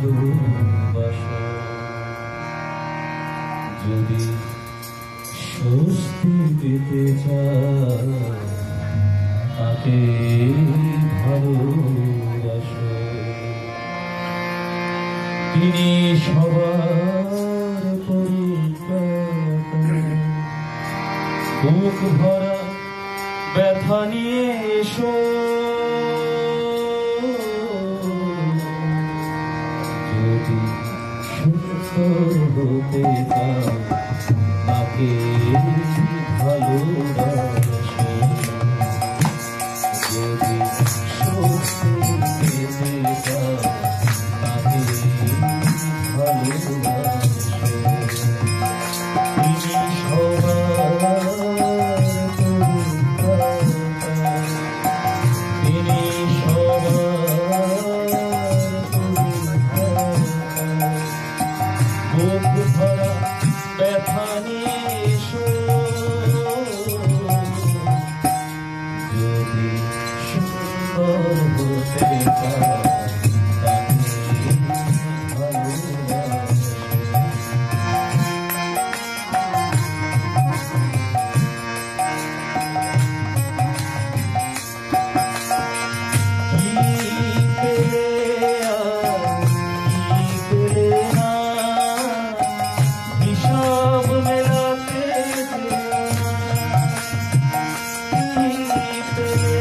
ভালোবাসো, যদি স্বস্তি পেতে চাও তাকে ভালোবাসো। তিনি সবার পরিত্রাতা, বুক ভরা ব্যথা নিয়ে এসো, যদি সুস্থ হতে চাও তাকে ভালোবাসো, যদি সুস্থ পেতে চাও তাকে ভালোবাসো। তিনি সবার পরিত্রাতা, তিনি সবার পরিত্রাতা, বুক ভরা ব্যথা নিয়ে এসো, যদি সুন্দর হতে চাও তাকে ভালোবাসো। কি পেলে আর কি পেলে না, হিসাব মেলাতে যেও না। কি পেলে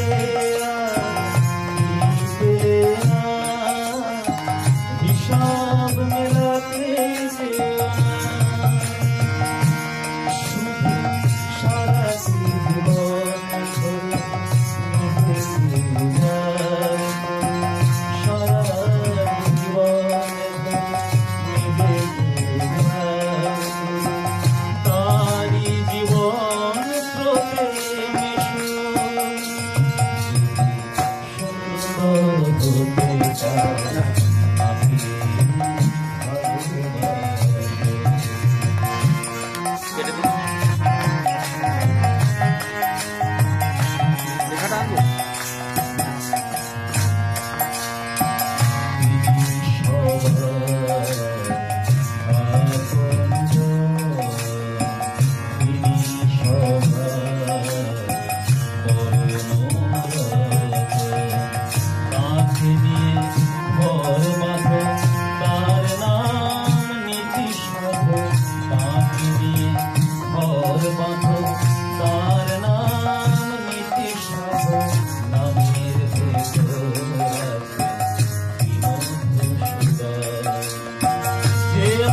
আর কি পেলে না, হিসাব মেলাতে যেও না। শুধু সারা জীবন ধরে নিজেকে উজাড় করো, সারা জীবন ধরে নিজেকে উজাড় করো। তারি জীবন স্রোতে মিশো, সুন্দর হতে চাও তাকে ভালোবাসো।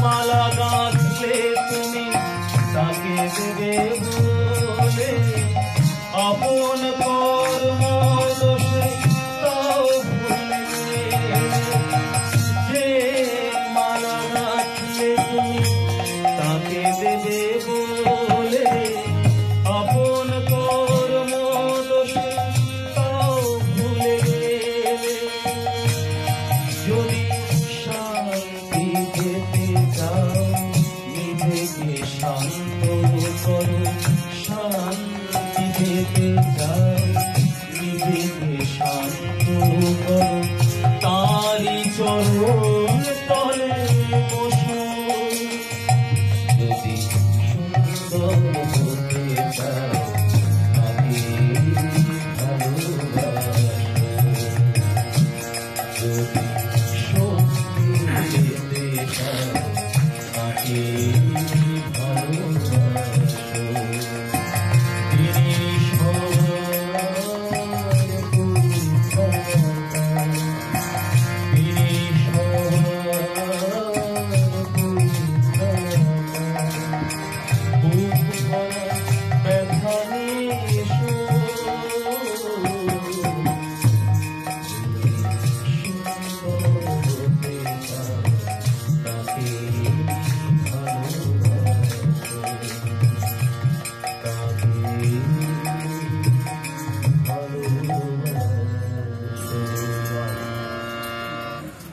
মালা গাঁথলে তুমি তাকে দেবে বলে, আপন কর্ম দোষে তাও ভুলে গেলে। যে মালা গাঁথলে তুমি তাকে দেবে বলে, আপন কর্ম দোষে তাও ভুলে গেলে। যদি শান্তি পেতে চাও নিজেকে শান্ত করো, শান্তি পেতে চাও নিজেকে শান্ত করো। তারি চরণ তলে বসো, যদি সুন্দর হতে চাও তাকে ভালোবাসো, যদি শক্তি পেতে চাও